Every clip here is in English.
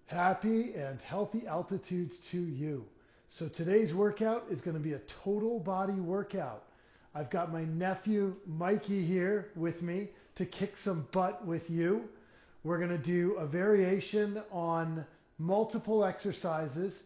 Happy and healthy altitudes to you. So today's workout is going to be a total body workout. I've got my nephew Mikey here with me to kick some butt with you. We're going to do a variation on multiple exercises.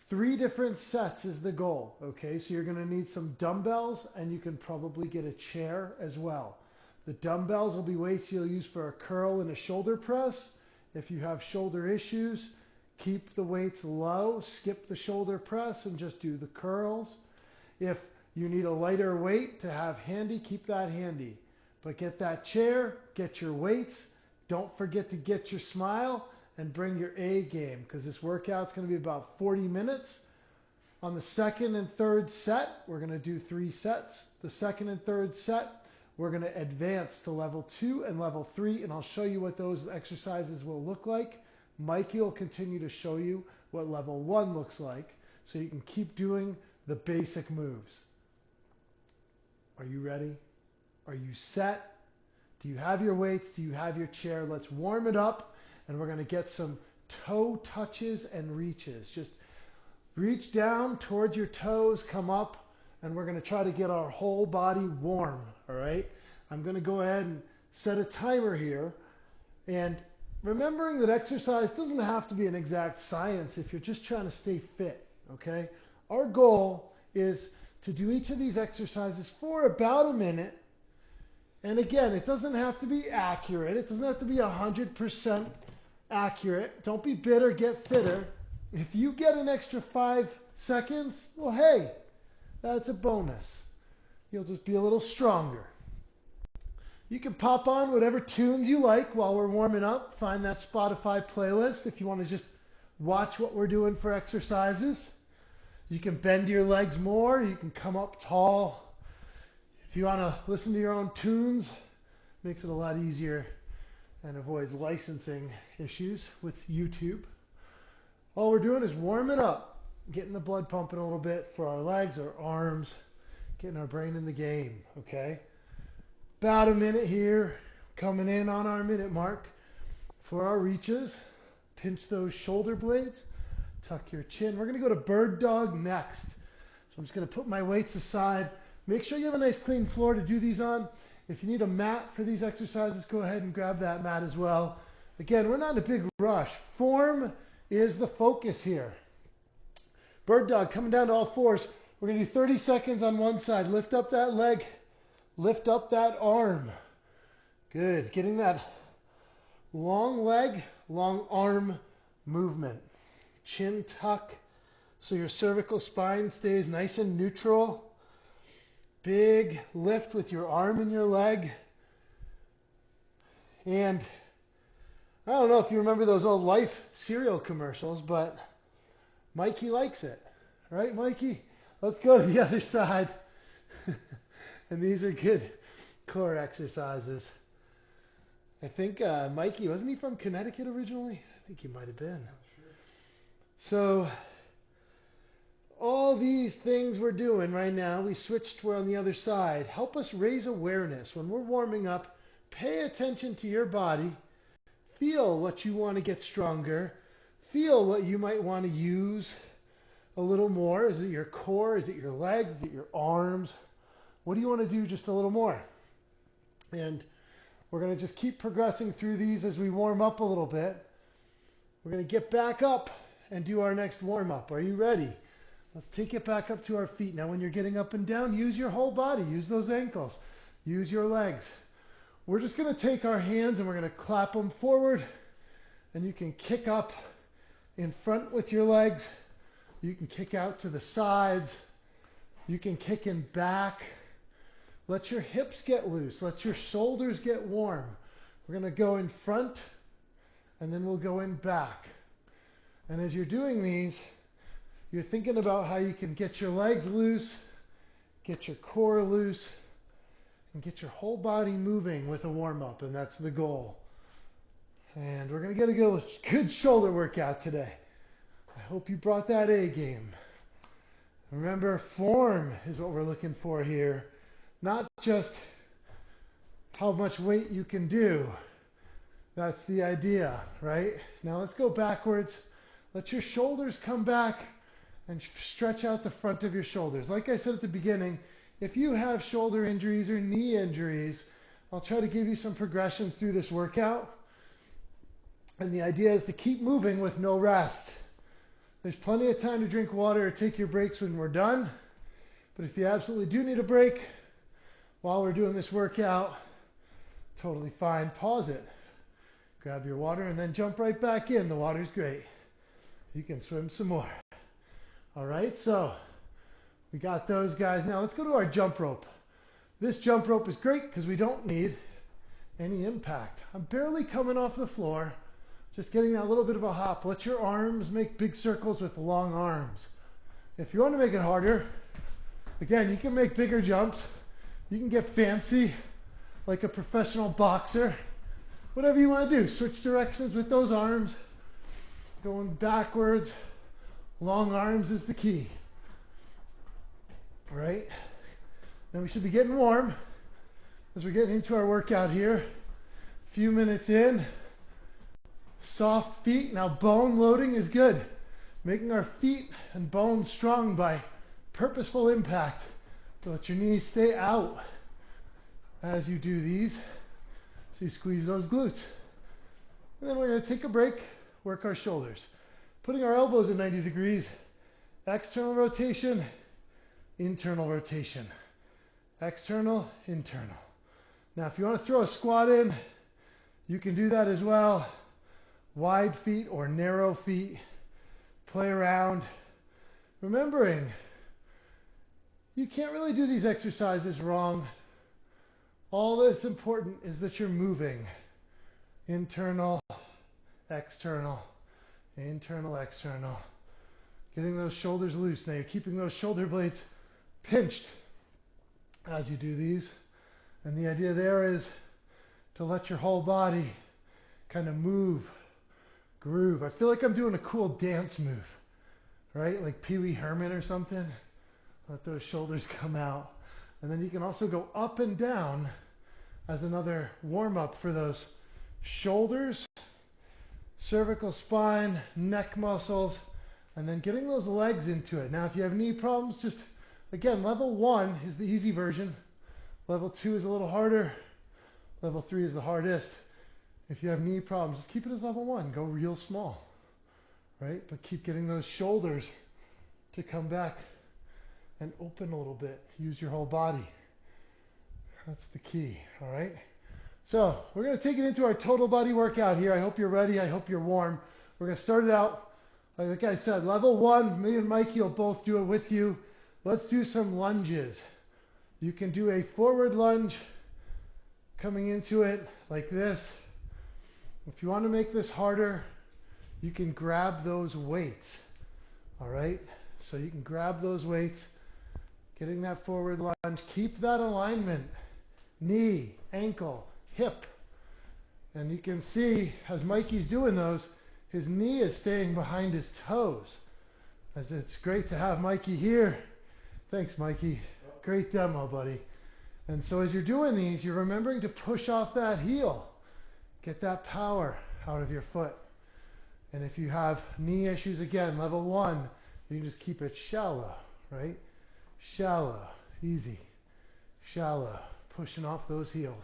3 different sets is the goal. Okay, so you're going to need some dumbbells and you can probably get a chair as well. The dumbbells will be weights you'll use for a curl and a shoulder press. If you have shoulder issues, keep the weights low, skip the shoulder press and just do the curls. If you need a lighter weight to have handy, keep that handy. But get that chair, get your weights. Don't forget to get your smile and bring your A game because this workout's going to be about 40 minutes. On the second and third set, we're going to do 3 sets. The second and third set, we're going to advance to level 2 and level 3, and I'll show you what those exercises will look like. Mikey will continue to show you what level 1 looks like, so you can keep doing the basic moves. Are you ready? Are you set? Do you have your weights? Do you have your chair? Let's warm it up, and we're going to get some toe touches and reaches. Just reach down towards your toes, come up, and we're going to try to get our whole body warm, all right? I'm going to go ahead and set a timer here. And remembering that exercise doesn't have to be an exact science if you're just trying to stay fit, okay? Our goal is to do each of these exercises for about a minute. And again, it doesn't have to be accurate. It doesn't have to be 100% accurate. Don't be bitter, get fitter. If you get an extra 5 seconds, well, hey, that's a bonus. You'll just be a little stronger. You can pop on whatever tunes you like while we're warming up. Find that Spotify playlist if you want to just watch what we're doing for exercises. You can bend your legs more. You can come up tall. If you want to listen to your own tunes, makes it a lot easier and avoids licensing issues with YouTube. All we're doing is warming up, getting the blood pumping a little bit for our legs, our arms, getting our brain in the game, okay? About a minute here, coming in on our minute mark for our reaches. Pinch those shoulder blades, tuck your chin. We're going to go to bird dog next. So I'm just going to put my weights aside. Make sure you have a nice clean floor to do these on. If you need a mat for these exercises, go ahead and grab that mat as well. Again, we're not in a big rush. Form is the focus here. Bird dog, coming down to all fours. We're going to do 30 seconds on one side. Lift up that leg. Lift up that arm. Good. Getting that long leg, long arm movement. Chin tuck so your cervical spine stays nice and neutral. Big lift with your arm and your leg. And I don't know if you remember those old Life cereal commercials, but Mikey likes it. Right, Mikey? Let's go to the other side. And these are good core exercises. I think Mikey, wasn't he from Connecticut originally? I think he might have been. Sure. So all these things we're doing right now, we switched, we're on the other side. Help us raise awareness. When we're warming up, pay attention to your body. Feel what you want to get stronger. Feel what you might want to use a little more. Is it your core? Is it your legs? Is it your arms? What do you want to do just a little more? And we're going to just keep progressing through these as we warm up a little bit. We're going to get back up and do our next warm up. Are you ready? Let's take it back up to our feet. Now when you're getting up and down, use your whole body. Use those ankles. Use your legs. We're just going to take our hands and we're going to clap them forward. And you can kick up in front with your legs. You can kick out to the sides. You can kick in back. Let your hips get loose. Let your shoulders get warm. We're going to go in front and then we'll go in back. And as you're doing these, you're thinking about how you can get your legs loose, get your core loose, and get your whole body moving with a warm-up, and that's the goal. And we're going to get a good shoulder workout today. I hope you brought that A game. Remember, form is what we're looking for here. Not just how much weight you can do. That's the idea, right? Now let's go backwards. Let your shoulders come back and stretch out the front of your shoulders. Like I said at the beginning, if you have shoulder injuries or knee injuries, I'll try to give you some progressions through this workout. And the idea is to keep moving with no rest. There's plenty of time to drink water or take your breaks when we're done. But if you absolutely do need a break while we're doing this workout, totally fine. Pause it. Grab your water and then jump right back in. The water's great. You can swim some more. All right, so we got those guys. Now let's go to our jump rope. This jump rope is great because we don't need any impact. I'm barely coming off the floor, just getting that little bit of a hop. Let your arms make big circles with long arms. If you want to make it harder, again, you can make bigger jumps. You can get fancy like a professional boxer. Whatever you want to do, switch directions with those arms. Going backwards, long arms is the key. All right, then we should be getting warm as we're getting into our workout here. A few minutes in, soft feet. Now bone loading is good. Making our feet and bones strong by purposeful impact. So let your knees stay out as you do these. So you squeeze those glutes. And then we're going to take a break, work our shoulders. Putting our elbows at 90 degrees. External rotation, internal rotation. External, internal. Now if you want to throw a squat in, you can do that as well. Wide feet or narrow feet. Play around. Remembering, you can't really do these exercises wrong. All that's important is that you're moving. Internal, external, internal, external. Getting those shoulders loose. Now you're keeping those shoulder blades pinched as you do these. And the idea there is to let your whole body kind of move, groove. I feel like I'm doing a cool dance move, right? Like Pee Wee Herman or something. Let those shoulders come out. And then you can also go up and down as another warm-up for those shoulders, cervical spine, neck muscles, and then getting those legs into it. Now, if you have knee problems, just, again, level 1 is the easy version. Level 2 is a little harder. Level 3 is the hardest. If you have knee problems, just keep it as level 1. Go real small, right? But keep getting those shoulders to come back and open a little bit. Use your whole body. That's the key, all right? So we're going to take it into our total body workout here. I hope you're ready. I hope you're warm. We're going to start it out, like I said, level 1. Me and Mikey will both do it with you. Let's do some lunges. You can do a forward lunge coming into it like this. If you want to make this harder, you can grab those weights, all right? So you can grab those weights. Getting that forward lunge, keep that alignment, knee, ankle, hip. And you can see as Mikey's doing those, his knee is staying behind his toes. As it's great to have Mikey here. Thanks, Mikey. Great demo, buddy. And so as you're doing these, you're remembering to push off that heel. Get that power out of your foot. And if you have knee issues, again, level 1, you can just keep it shallow, right? Shallow, easy, shallow, pushing off those heels.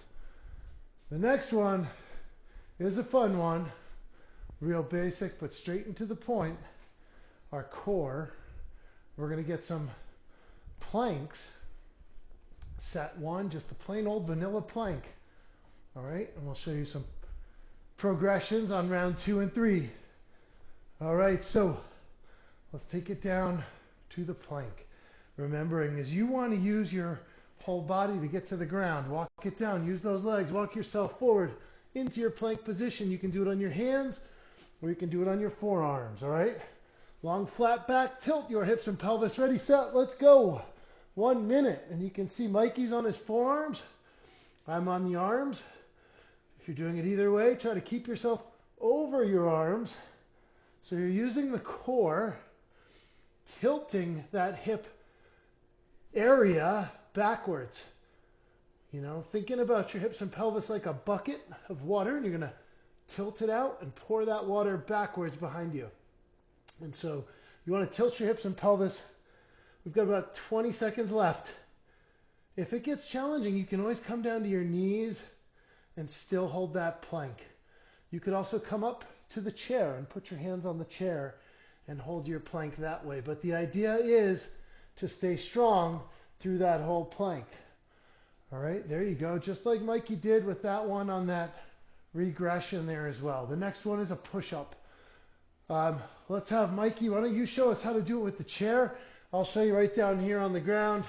The next one is a fun one, real basic, but straight and to the point. Our core, we're going to get some planks. Set 1, just a plain old vanilla plank. All right, and we'll show you some progressions on round 2 and 3. All right, so let's take it down to the plank. Remembering is you want to use your whole body to get to the ground. Walk it down, use those legs, walk yourself forward into your plank position. You can do it on your hands or you can do it on your forearms, all right? Long flat back, tilt your hips and pelvis. Ready, set, let's go. 1 minute. And you can see Mikey's on his forearms. I'm on the arms. If you're doing it either way, try to keep yourself over your arms. So you're using the core, tilting that hip area backwards. You know, thinking about your hips and pelvis like a bucket of water, and you're going to tilt it out and pour that water backwards behind you. And so you want to tilt your hips and pelvis. We've got about 20 seconds left. If it gets challenging, you can always come down to your knees and still hold that plank. You could also come up to the chair and put your hands on the chair and hold your plank that way. But the idea is to stay strong through that whole plank. All right, there you go. Just like Mikey did with that one on that regression there as well. The next one is a push-up. Let's have Mikey, why don't you show us how to do it with the chair? I'll show you right down here on the ground.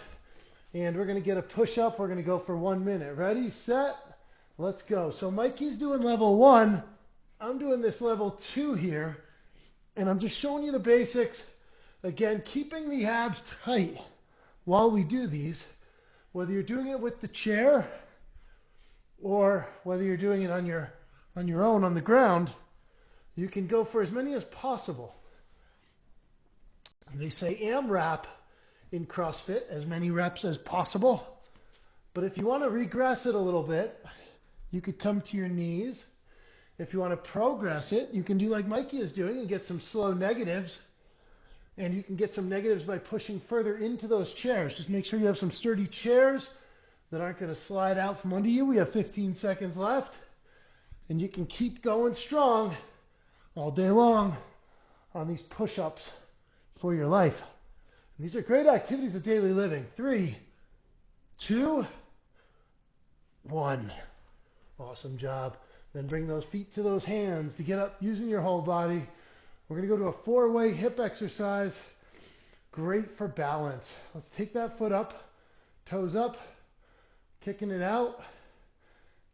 And we're going to get a push-up. We're going to go for 1 minute. Ready, set, let's go. So Mikey's doing level 1. I'm doing this level 2 here. And I'm just showing you the basics. Again, keeping the abs tight while we do these. Whether you're doing it with the chair or whether you're doing it on your own on the ground, you can go for as many as possible. They say AMRAP in CrossFit, as many reps as possible. But if you want to regress it a little bit, you could come to your knees. If you want to progress it, you can do like Mikey is doing and get some slow negatives. And you can get some negatives by pushing further into those chairs. Just make sure you have some sturdy chairs that aren't going to slide out from under you. We have 15 seconds left. And you can keep going strong all day long on these push-ups for your life. And these are great activities of daily living. 3, 2, 1. Awesome job. Then bring those feet to those hands to get up using your whole body. We're going to go to a 4-way hip exercise. Great for balance. Let's take that foot up, toes up, kicking it out,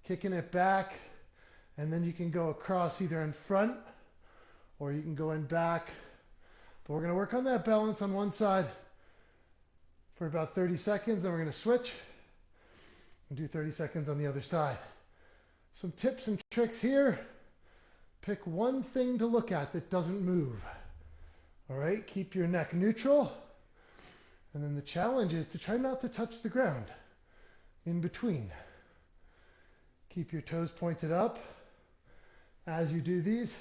kicking it back, and then you can go across either in front or you can go in back. But we're going to work on that balance on one side for about 30 seconds. Then we're going to switch and do 30 seconds on the other side. Some tips and tricks here. Pick one thing to look at that doesn't move. All right, keep your neck neutral. And then the challenge is to try not to touch the ground in between. Keep your toes pointed up as you do these,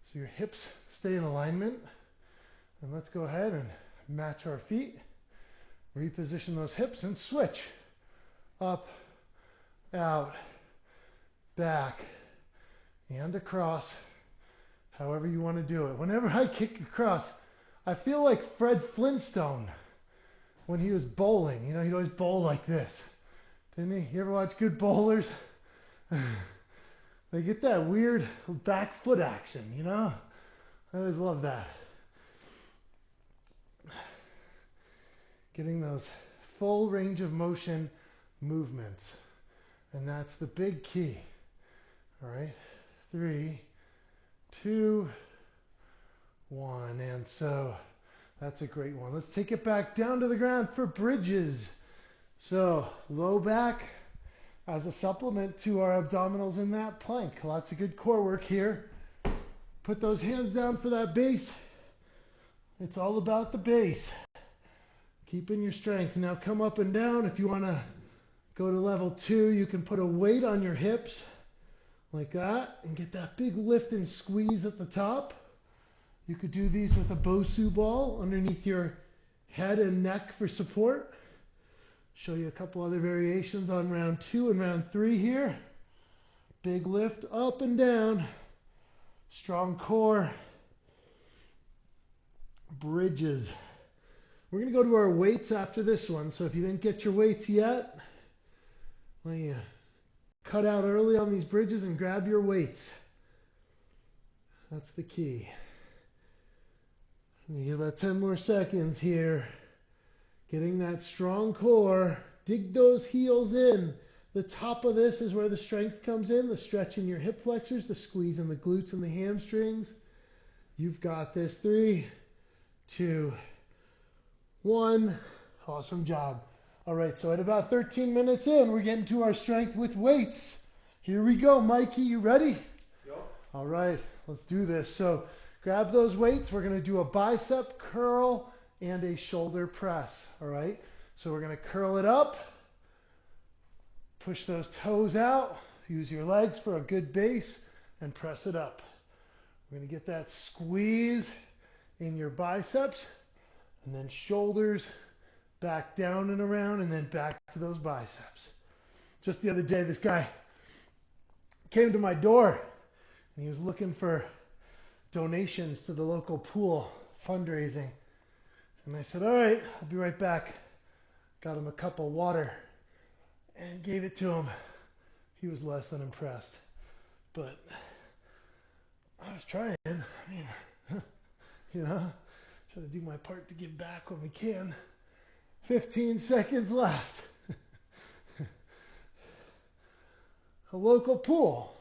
so your hips stay in alignment. And let's go ahead and match our feet. Reposition those hips and switch. Up, out, back, and across, however you want to do it. Whenever I kick across, I feel like Fred Flintstone when he was bowling. You know, he'd always bowl like this, didn't he? You ever watch good bowlers? They get that weird back foot action, you know? I always love that. Getting those full range of motion movements. And that's the big key. All right, 3, 2, 1. And so that's a great one. Let's take it back down to the ground for bridges. So low back as a supplement to our abdominals in that plank. Lots of good core work here. Put those hands down for that base. It's all about the base. Keeping your strength. Now come up and down. If you want to go to level 2, you can put a weight on your hips like that and get that big lift and squeeze at the top. You could do these with a Bosu ball underneath your head and neck for support. Show you a couple other variations on round 2 and round 3 here. Big lift up and down. Strong core. Bridges. We're going to go to our weights after this one. So if you didn't get your weights yet, let you cut out early on these bridges and grab your weights. That's the key. You give about 10 more seconds here. Getting that strong core. Dig those heels in. The top of this is where the strength comes in. The stretch in your hip flexors, the squeeze in the glutes and the hamstrings. You've got this. 3, 2, 1. Awesome job. All right, so at about 13 minutes in, we're getting to our strength with weights. Here we go. Mikey, you ready? Yep. All right, let's do this. So grab those weights. We're going to do a bicep curl and a shoulder press. All right, so we're going to curl it up. Push those toes out. Use your legs for a good base. and press it up. We're going to get that squeeze in your biceps, and then shoulders back down and around, and then back to those biceps. Just the other day, this guy came to my door, and he was looking for donations to the local pool fundraising. And I said, all right, I'll be right back. Got him a cup of water and gave it to him. He was less than impressed. But I was trying. I mean, try to do my part to give back when we can. 15 seconds left. A local pool.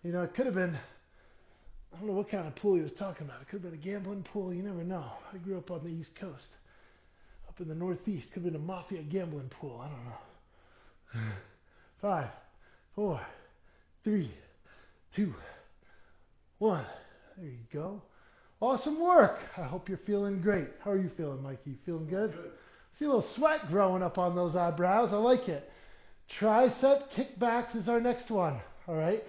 It could have been, I don't know what kind of pool he was talking about. It could have been a gambling pool. You never know. I grew up on the East Coast. Up in the Northeast, could have been a mafia gambling pool. I don't know. 5, 4, 3, 2, 1. There you go. Awesome work. I hope you're feeling great. How are you feeling, Mikey? Feeling good? Good. See a little sweat growing up on those eyebrows. I like it. Tricep kickbacks is our next one. All right.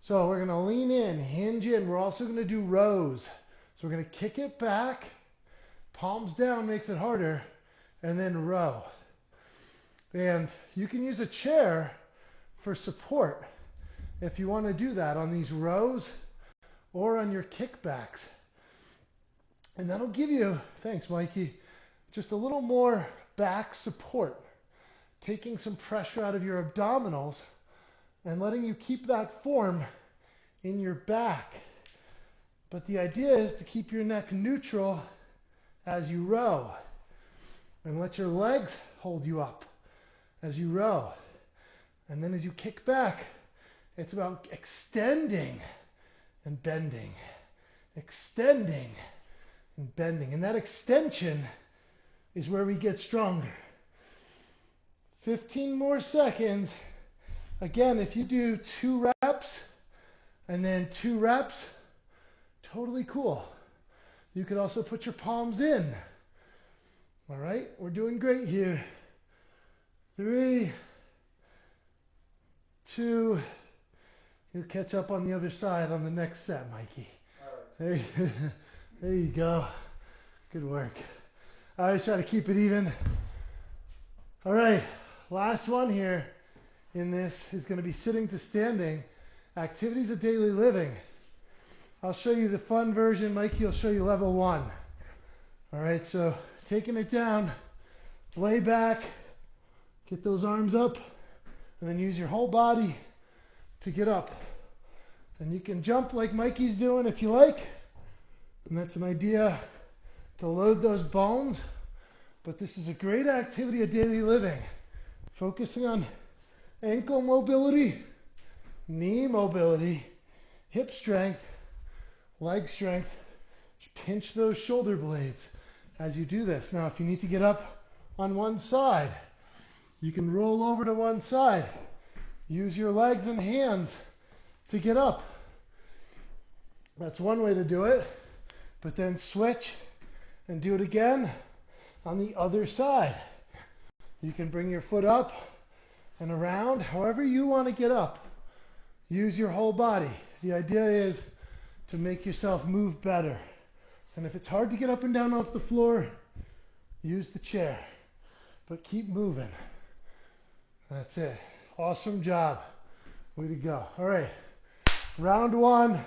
So we're going to lean in, hinge in. We're also going to do rows. So we're going to kick it back. Palms down makes it harder. And then row. And you can use a chair for support if you want to do that on these rows or on your kickbacks. And that'll give you, thanks Mikey, just a little more back support, taking some pressure out of your abdominals and letting you keep that form in your back. But the idea is to keep your neck neutral as you row and let your legs hold you up as you row. And then as you kick back, it's about extending and bending, extending and bending. And that extension is where we get stronger. 15 more seconds. Again, if you do 2 reps and then 2 reps, totally cool. You could also put your palms in. All right, we're doing great here. 3, 2, you'll catch up on the other side on the next set, Mikey. All right. There you go. Good work. I always try to keep it even. All right, last one here in this is going to be sitting to standing. Activities of daily living. I'll show you the fun version. Mikey will show you level 1. All right, so taking it down, lay back, get those arms up, and then use your whole body to get up. And you can jump like Mikey's doing if you like. And that's an idea to load those bones. But this is a great activity of daily living. Focusing on ankle mobility, knee mobility, hip strength, leg strength. Just pinch those shoulder blades as you do this. Now, if you need to get up on one side, you can roll over to one side. Use your legs and hands to get up. That's one way to do it. But then switch and do it again on the other side. You can bring your foot up and around, however you want to get up. Use your whole body. The idea is to make yourself move better. And if it's hard to get up and down off the floor, use the chair. But keep moving. That's it. Awesome job. Way to go. All right. Round 1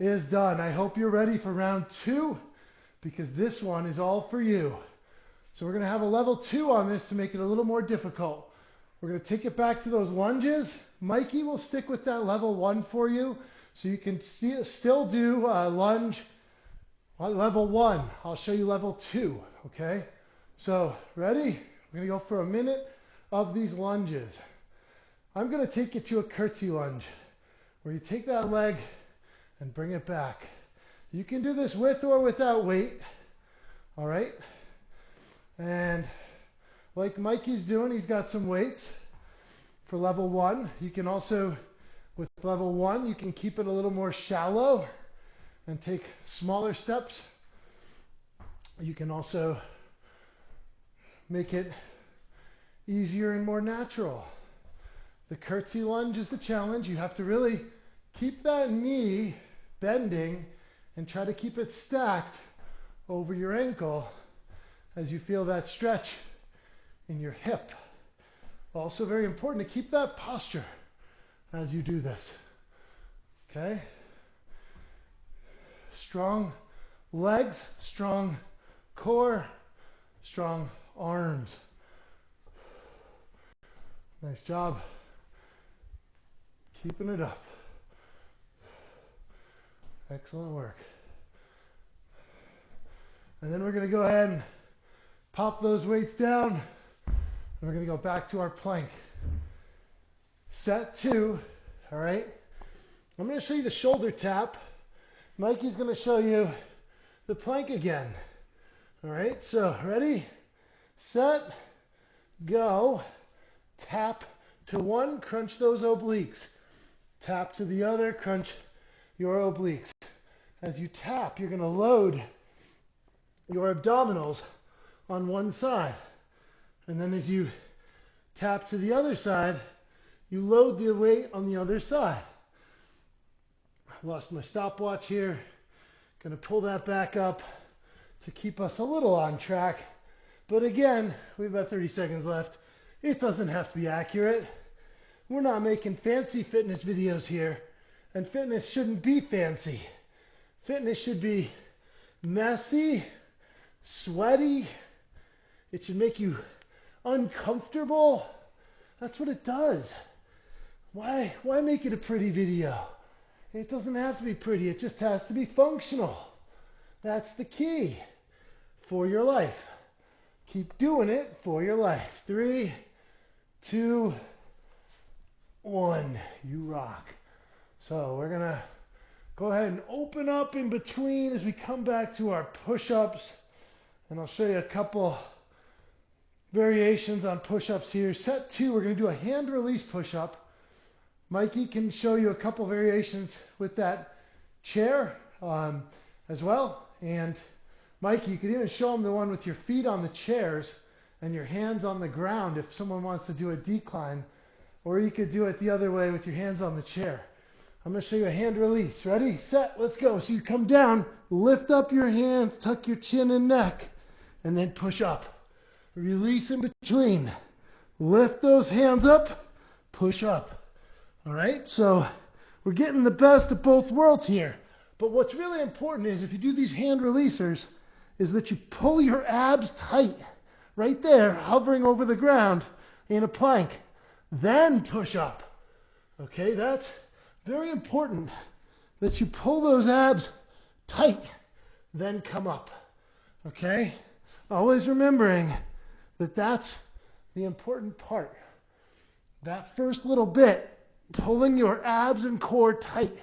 is done. I hope you're ready for round 2 because this one is all for you. So we're going to have a level 2 on this to make it a little more difficult. We're going to take it back to those lunges. Mikey will stick with that level 1 for you so you can still do lunge level 1. I'll show you level 2, okay? So ready? We're going to go for a minute of these lunges. I'm going to take you to a curtsy lunge where you take that leg and bring it back. You can do this with or without weight, all right? And like Mikey's doing, he's got some weights for level 1. You can also, with level 1, you can keep it a little more shallow and take smaller steps. You can also make it easier and more natural. The curtsy lunge is the challenge. You have to really Keep that knee bending and try to keep it stacked over your ankle as you feel that stretch in your hip. Also very important to keep that posture as you do this. Okay? Strong legs, strong core, strong arms. Nice job. Keeping it up. Excellent work. And then we're going to go ahead and pop those weights down. And we're going to go back to our plank. Set 2. All right. I'm going to show you the shoulder tap. Mikey's going to show you the plank again. All right. So ready, set, go. Tap to one, crunch those obliques. Tap to the other, crunch your obliques. As you tap, you're going to load your abdominals on one side. And then as you tap to the other side, you load the weight on the other side. I lost my stopwatch here. Going to pull that back up to keep us a little on track. But again, we have about 30 seconds left. It doesn't have to be accurate. We're not making fancy fitness videos here. And fitness shouldn't be fancy. Fitness should be messy, sweaty. It should make you uncomfortable. That's what it does. Why make it a pretty video? It doesn't have to be pretty. It just has to be functional. That's the key for your life. Keep doing it for your life. 3, 2, 1. You rock. So we're going to go ahead and open up in between as we come back to our push-ups. And I'll show you a couple variations on push-ups here. Set 2, we're going to do a hand release push-up. Mikey can show you a couple variations with that chair as well. And Mikey, you could even show them the one with your feet on the chairs and your hands on the ground if someone wants to do a decline. Or you could do it the other way with your hands on the chair. I'm going to show you a hand release. Ready, set, let's go. So you come down, lift up your hands, tuck your chin and neck, and then push up. Release in between. Lift those hands up, push up. All right, so we're getting the best of both worlds here. But what's really important is if you do these hand releasers, is that you pull your abs tight right there, hovering over the ground in a plank. Then push up. Okay, that's very important that you pull those abs tight, then come up. Okay, always remembering that that's the important part. That first little bit, pulling your abs and core tight,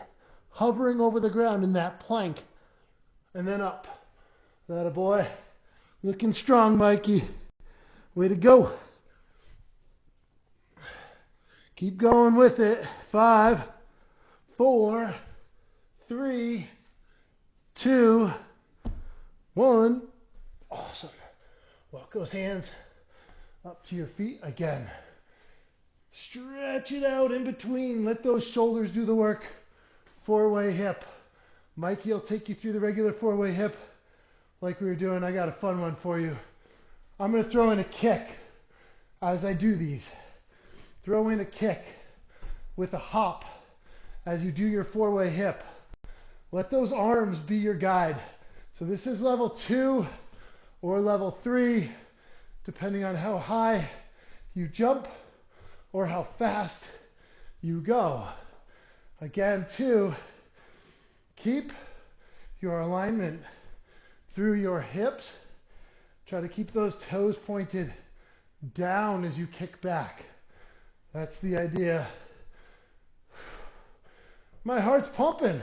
hovering over the ground in that plank, and then up. That a boy. Looking strong, Mikey. Way to go. Keep going with it. 5, 4, 3, 2, 1. Awesome. Walk those hands up to your feet again. Stretch it out in between. Let those shoulders do the work. 4-way hip. Mikey will take you through the regular 4-way hip like we were doing. I got a fun one for you. I'm going to throw in a kick as I do these. Throw in a kick with a hop as you do your 4-way hip. Let those arms be your guide. So this is level 2 or level 3, depending on how high you jump or how fast you go. Again, 2, keep your alignment through your hips. Try to keep those toes pointed down as you kick back. That's the idea. My heart's pumping.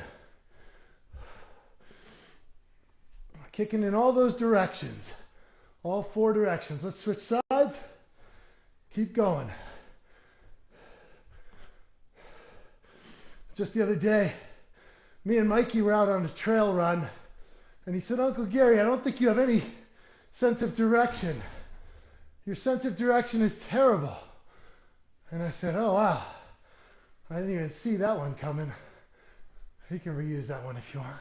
Kicking in all those directions. All 4 directions. Let's switch sides. Keep going. Just the other day, me and Mikey were out on a trail run, and he said, Uncle Gary, I don't think you have any sense of direction. Your sense of direction is terrible. And I said, oh, wow. I didn't even see that one coming. You can reuse that one if you want.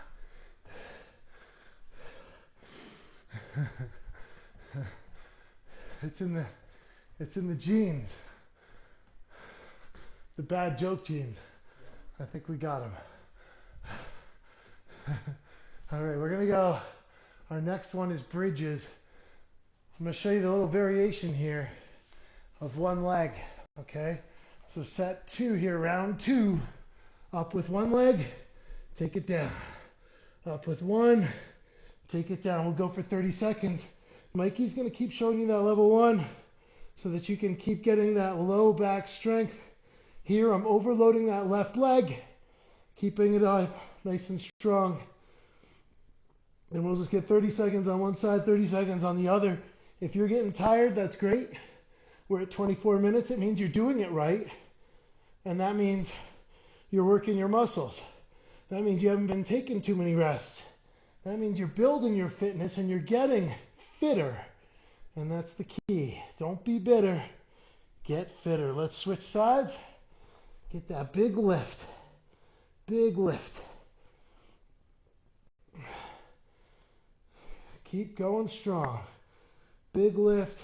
It's in the genes. The bad joke genes. I think we got them. All right, we're gonna go. Our next one is bridges. I'm gonna show you the little variation here of one leg, okay? So set 2 here, round 2. Up with one leg, take it down. Up with one, take it down. We'll go for 30 seconds. Mikey's gonna keep showing you that level 1 so that you can keep getting that low back strength. Here I'm overloading that left leg, keeping it up nice and strong. And we'll just get 30 seconds on one side, 30 seconds on the other. If you're getting tired, that's great. We're at 24 minutes. It means you're doing it right. And that means you're working your muscles. That means you haven't been taking too many rests. That means you're building your fitness and you're getting fitter. And that's the key. Don't be bitter. Get fitter. Let's switch sides. Get that big lift. Big lift. Keep going strong. Big lift.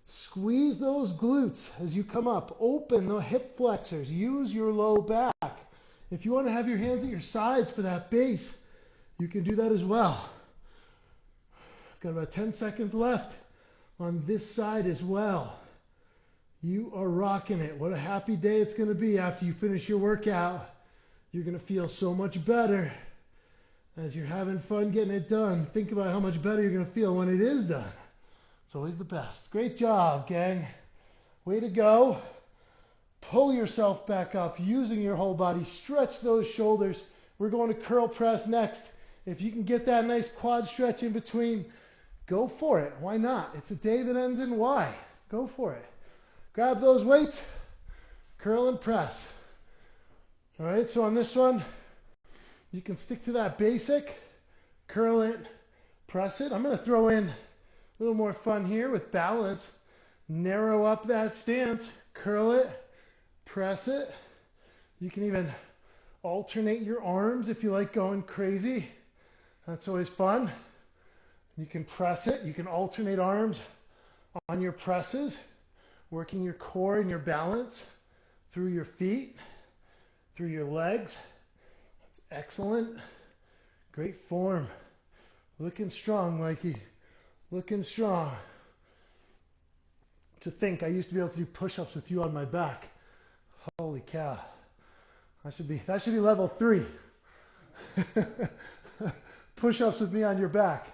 Squeeze those glutes as you come up. Open the hip flexors. Use your low back. If you want to have your hands at your sides for that base, you can do that as well. Got about 10 seconds left on this side as well. You are rocking it. What a happy day it's going to be after you finish your workout. You're going to feel so much better as you're having fun getting it done. Think about how much better you're going to feel when it is done. It's always the best. Great job, gang. Way to go. Pull yourself back up using your whole body. Stretch those shoulders. We're going to curl press next. If you can get that nice quad stretch in between, go for it. Why not? It's a day that ends in Y. Go for it. Grab those weights, curl and press. All right, so on this one, you can stick to that basic, curl it, press it. I'm going to throw in a little more fun here with balance. Narrow up that stance, curl it, press it. You can even alternate your arms if you like going crazy. That's always fun. You can press it. You can alternate arms on your presses, working your core and your balance through your feet, through your legs. That's excellent. Great form. Looking strong, Mikey. Looking strong. To think I used to be able to do push-ups with you on my back. Holy cow. That should be level 3. Push-ups with me on your back.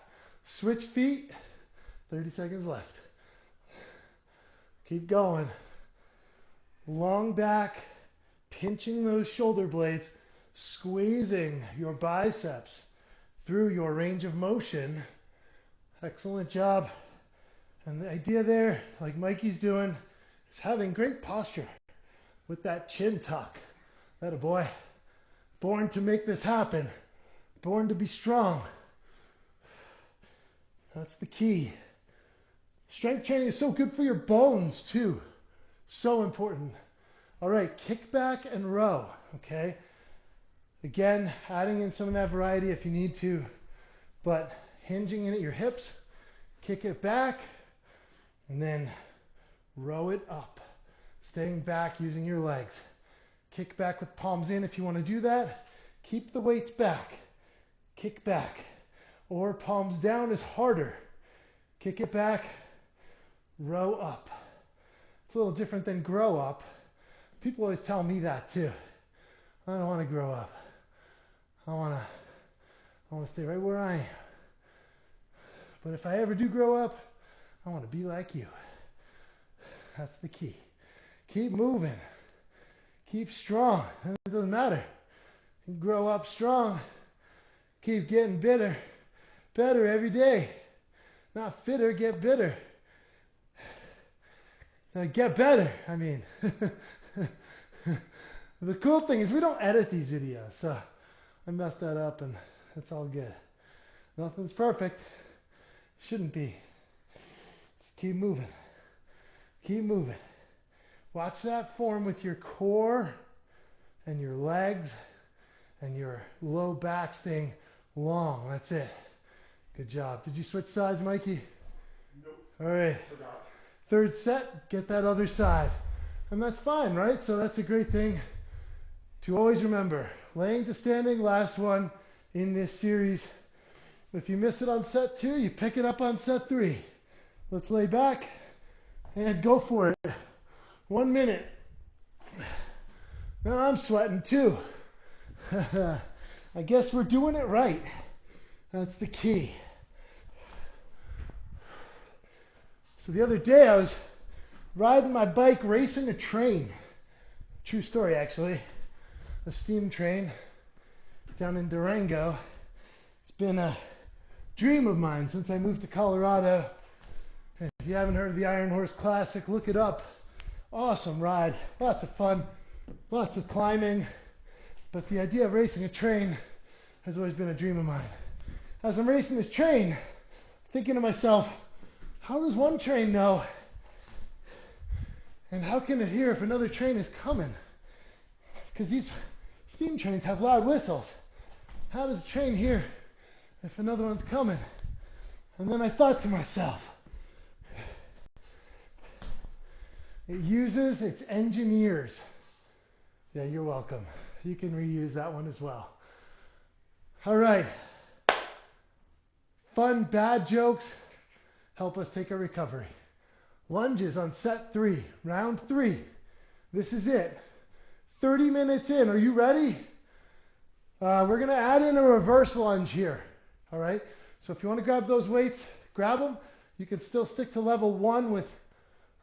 Switch feet. 30 seconds left. Keep going. Long back, pinching those shoulder blades, squeezing your biceps through your range of motion. Excellent job. And the idea there, like Mikey's doing, is having great posture with that chin tuck. That a boy. Born to make this happen. Born to be strong. That's the key. Strength training is so good for your bones too. So important. All right, kick back and row, okay? Again, adding in some of that variety if you need to, but hinging in at your hips, kick it back, and then row it up. Staying back using your legs. Kick back with palms in if you want to do that. Keep the weights back. Kick back. Or palms down is harder. Kick it back. Row up. It's a little different than grow up. People always tell me that too. I don't want to grow up. I want to stay right where I am. But if I ever do grow up, I want to be like you. That's the key. Keep moving. Keep strong. It doesn't matter. You grow up strong. Keep getting better every day. Not fitter, get bitter. Get better, I mean. The cool thing is we don't edit these videos, so I messed that up and it's all good. Nothing's perfect. Shouldn't be. Just keep moving. Keep moving. Watch that form with your core and your legs and your low back staying long. That's it. Good job. Did you switch sides, Mikey? Nope. All right. Forgot. Third set, get that other side. And that's fine, right? So that's a great thing to always remember. Laying to standing, last one in this series. If you miss it on set 2, you pick it up on set 3. Let's lay back and go for it. 1 minute. Now I'm sweating too. I guess we're doing it right. That's the key. So the other day I was riding my bike racing a train. True story, actually. A steam train down in Durango. It's been a dream of mine since I moved to Colorado. And if you haven't heard of the Iron Horse Classic, look it up. Awesome ride. Lots of fun. Lots of climbing. But the idea of racing a train has always been a dream of mine. As I'm racing this train, thinking to myself, how does one train know? And how can it hear if another train is coming? Because these steam trains have loud whistles. How does a train hear if another one's coming? And then I thought to myself, it uses its engine ears. Yeah, you're welcome. You can reuse that one as well. All right. Fun, bad jokes help us take a recovery. Lunges on set 3, round 3. This is it. 30 minutes in. Are you ready? We're going to add in a reverse lunge here. All right. So if you want to grab those weights, grab them. You can still stick to level 1 with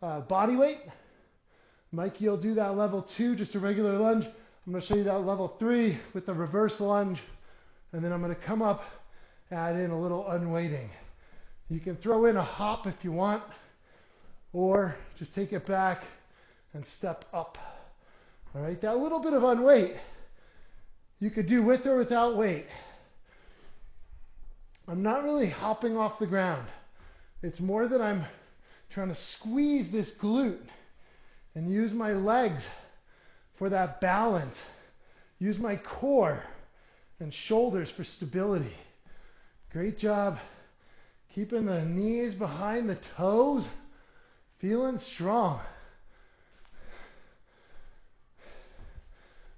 body weight. Mikey will do that level 2, just a regular lunge. I'm going to show you that level 3 with the reverse lunge. And then I'm going to come up, add in a little unweighting. You can throw in a hop if you want, or just take it back and step up. All right, that little bit of unweight you could do with or without weight. I'm not really hopping off the ground. It's more that I'm trying to squeeze this glute and use my legs for that balance. Use my core and shoulders for stability. Great job. Keeping the knees behind the toes. Feeling strong.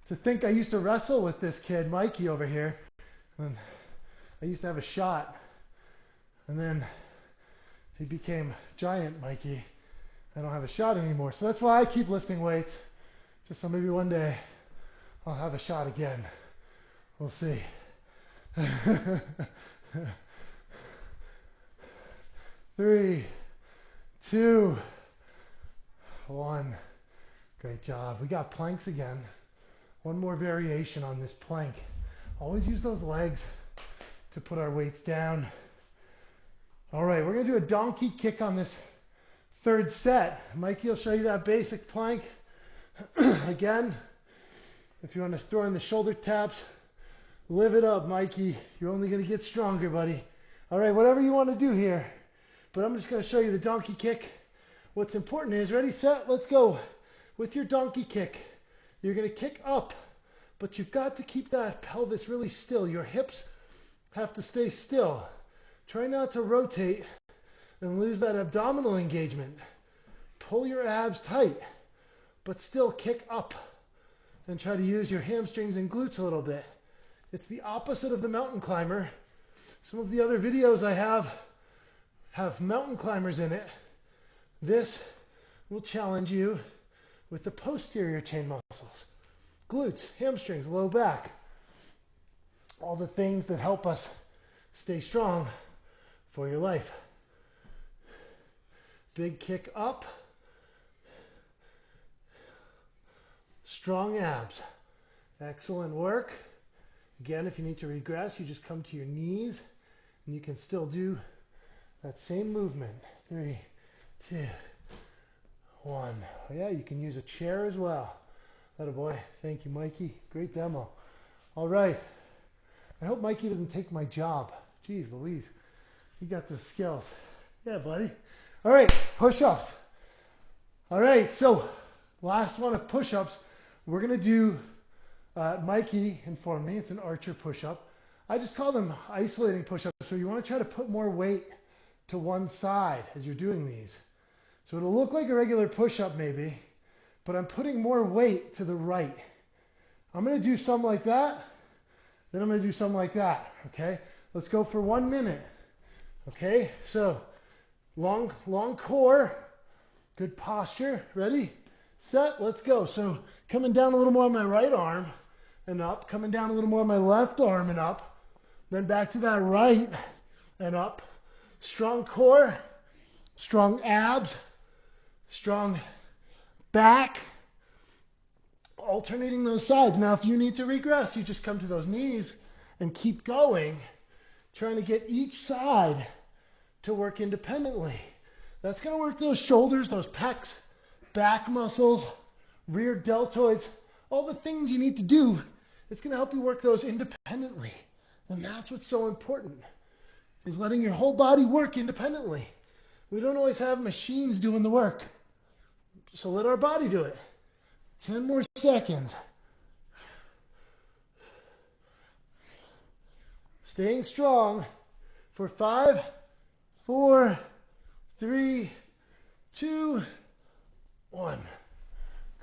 To think I used to wrestle with this kid, Mikey, over here. And I used to have a shot. And then he became giant Mikey. I don't have a shot anymore. So that's why I keep lifting weights. Just so maybe one day I'll have a shot again. We'll see. 3, 2, 1. Great job. We got planks again. One more variation on this plank. Always use those legs to put our weights down. All right, we're going to do a donkey kick on this third set. Mikey will show you that basic plank. Again, if you want to throw in the shoulder taps, live it up, Mikey. You're only going to get stronger, buddy. All right, whatever you want to do here. But I'm just going to show you the donkey kick. What's important is, ready, set, let's go. With your donkey kick, you're going to kick up, but you've got to keep that pelvis really still. Your hips have to stay still. Try not to rotate and lose that abdominal engagement. Pull your abs tight, but still kick up and try to use your hamstrings and glutes a little bit. It's the opposite of the mountain climber. Some of the other videos I have mountain climbers in it. This will challenge you with the posterior chain muscles. Glutes, hamstrings, low back. All the things that help us stay strong for your life. Big kick up. Strong abs. Excellent work. Again, if you need to regress, you just come to your knees and you can still do that same movement. 3, 2, 1. Oh yeah, you can use a chair as well. Attaboy. Thank you, Mikey. Great demo. All right. I hope Mikey doesn't take my job. Jeez Louise. You got the skills. Yeah, buddy. All right, push-ups. All right, so last one of push-ups. We're going to do Mikey informed me it's an archer push-up. I just call them isolating push-ups. So you want to try to put more weight to one side as you're doing these. So it'll look like a regular push-up maybe, but I'm putting more weight to the right. I'm going to do some like that, then I'm going to do some like that, okay? Let's go for 1 minute, okay? So long core, good posture, ready, set, let's go. So coming down a little more on my right arm and up, coming down a little more on my left arm and up, then back to that right and up. Strong core, strong abs, strong back, alternating those sides. Now, if you need to regress, you just come to those knees and keep going, trying to get each side to work independently. That's going to work those shoulders, those pecs, back muscles, rear deltoids, all the things you need to do. It's going to help you work those independently. And that's what's so important, is letting your whole body work independently. We don't always have machines doing the work. So let our body do it. 10 more seconds. Staying strong for 5, 4, 3, 2, 1.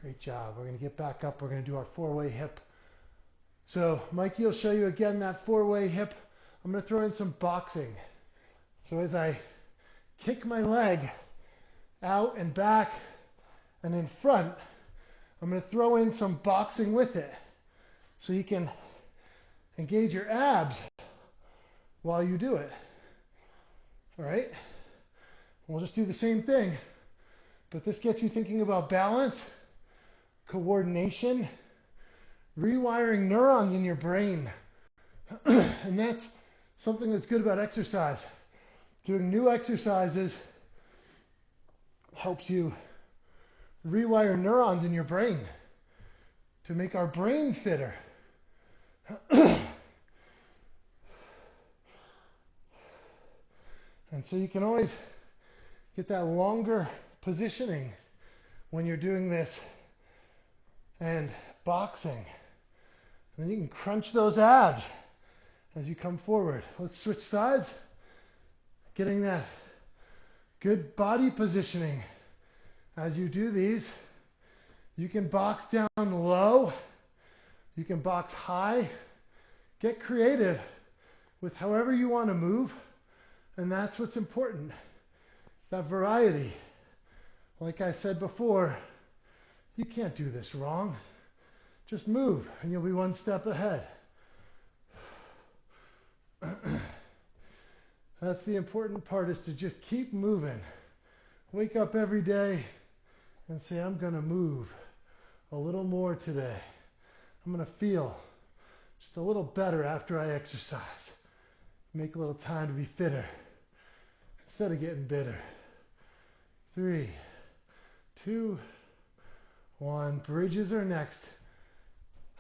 Great job. We're going to get back up. We're going to do our 4-way hip. So Mikey will show you again that 4-way hip. I'm going to throw in some boxing. So as I kick my leg out and back and in front, I'm going to throw in some boxing with it so you can engage your abs while you do it. All right? We'll just do the same thing, but this gets you thinking about balance, coordination, rewiring neurons in your brain. And that's something that's good about exercise. Doing new exercises helps you rewire neurons in your brain to make our brain fitter. And so you can always get that longer positioning when you're doing this and boxing. And then you can crunch those abs as you come forward. Let's switch sides. Getting that good body positioning. As you do these, you can box down low, you can box high, get creative with however you want to move, and that's what's important, that variety. Like I said before, you can't do this wrong. Just move and you'll be one step ahead. That's the important part, is to just keep moving. Wake up every day and say, I'm going to move a little more today. I'm going to feel just a little better after I exercise. Make a little time to be fitter instead of getting bitter. 3, 2, 1. Bridges are next.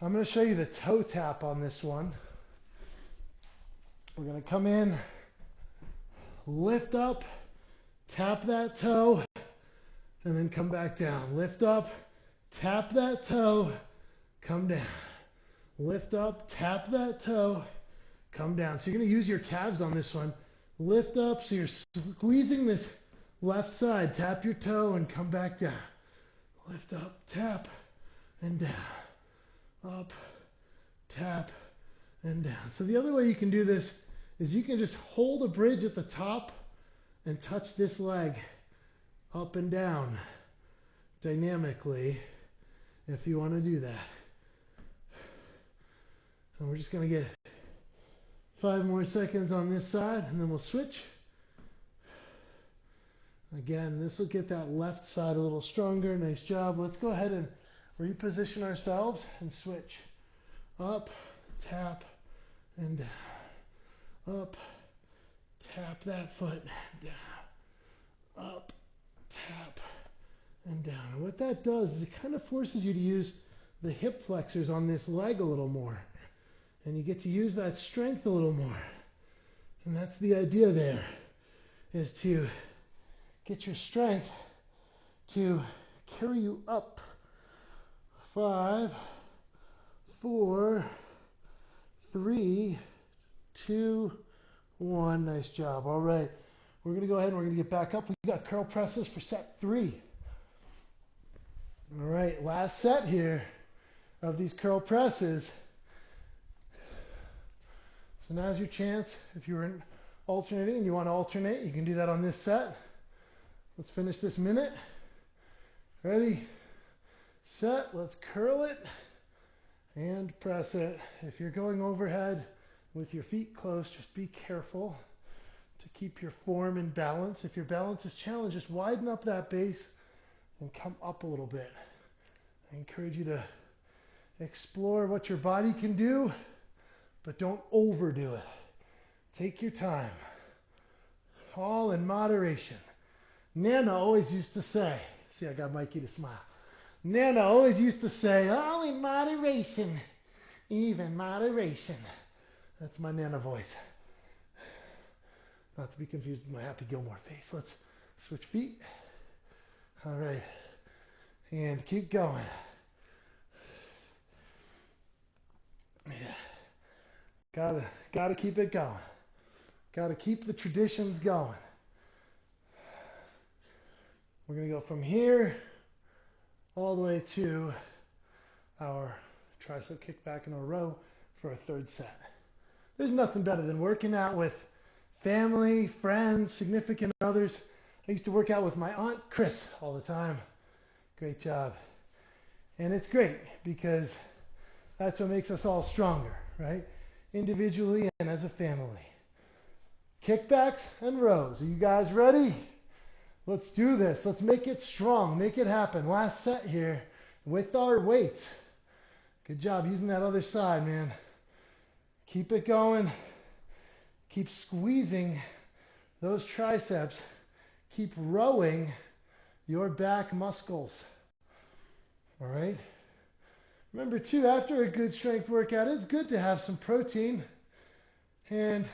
I'm going to show you the toe tap on this one. We're going to come in, lift up, tap that toe, and then come back down. Lift up, tap that toe, come down. Lift up, tap that toe, come down. So you're going to use your calves on this one. Lift up, so you're squeezing this left side. Tap your toe and come back down. Lift up, tap, and down. Up, tap, and down. So the other way you can do this is you can just hold a bridge at the top and touch this leg up and down dynamically if you want to do that. And we're just going to get 5 more seconds on this side, and then we'll switch. Again, this will get that left side a little stronger. Nice job. Let's go ahead and reposition ourselves and switch. Up, tap, and down. Up, tap that foot, down. Up, tap, and down. And what that does is it kind of forces you to use the hip flexors on this leg a little more. And you get to use that strength a little more. And that's the idea there, is to get your strength to carry you up. 5, 4, 3, 2, 1. Nice job. All right. We're going to go ahead and we're going to get back up. We got curl presses for set 3. All right. Last set here of these curl presses. So now's your chance. If you were alternating and you want to alternate, you can do that on this set. Let's finish this minute. Ready, set, let's curl it and press it. If you're going overhead with your feet close, just be careful to keep your form in balance. If your balance is challenged, just widen up that base and come up a little bit. I encourage you to explore what your body can do, but don't overdo it. Take your time, all in moderation. Nana always used to say, see, I got Mikey to smile. Nana always used to say, all in moderation, even moderation. That's my Nana voice. Not to be confused with my Happy Gilmore face. Let's switch feet. All right, and keep going. Yeah. Gotta keep it going. Gotta keep the traditions going. We're gonna go from here all the way to our tricep kickback in a row for a third set. There's nothing better than working out with family, friends, significant others. I used to work out with my Aunt Chris all the time. Great job. And it's great because that's what makes us all stronger, right? Individually and as a family. Kickbacks and rows. Are you guys ready? Let's do this. Let's make it strong. Make it happen. Last set here with our weights. Good job using that other side, man. Keep it going. Keep squeezing those triceps. Keep rowing your back muscles. All right? Remember, too, after a good strength workout, it's good to have some protein. And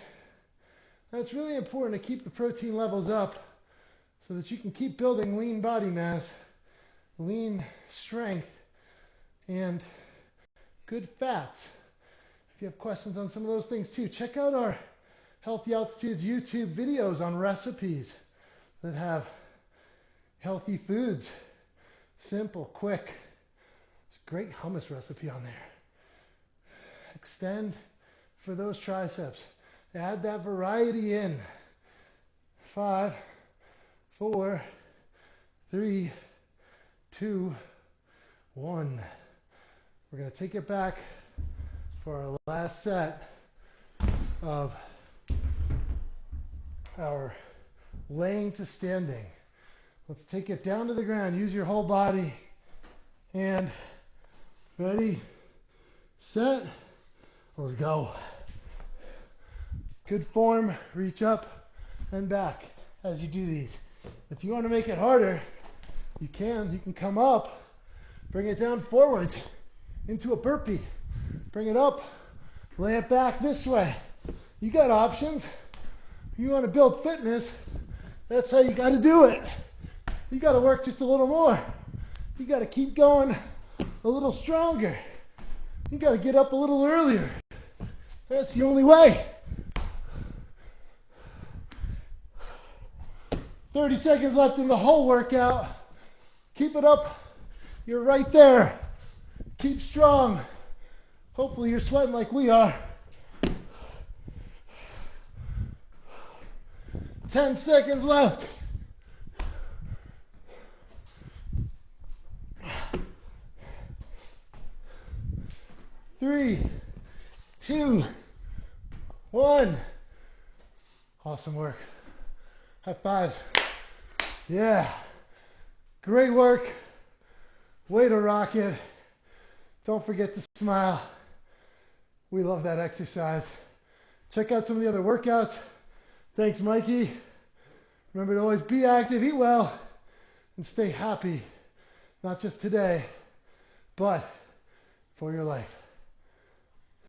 that's really important to keep the protein levels up so that you can keep building lean body mass, lean strength, and good fats. If you have questions on some of those things, too, check out our Healthy Altitudes YouTube videos on recipes that have healthy foods. Simple, quick. Great hummus recipe on there. Extend for those triceps. Add that variety in. 5, 4, 3, 2, 1. We're going to take it back for our last set of our laying to standing. Let's take it down to the ground. Use your whole body. And ready, set, let's go. Good form, reach up and back as you do these. If you want to make it harder, you can come up, bring it down forwards into a burpee. Bring it up, lay it back this way. You got options. You want to build fitness, that's how you got to do it. You got to work just a little more. You got to keep going a little stronger. You got to get up a little earlier. That's the only way. 30 seconds left in the whole workout. Keep it up. You're right there. Keep strong. Hopefully you're sweating like we are. 10 seconds left. 3, 2, 1. Awesome work. High fives. Yeah. Great work. Way to rock it. Don't forget to smile. We love that exercise. Check out some of the other workouts. Thanks, Mikey. Remember to always be active, eat well, and stay happy. Not just today, but for your life.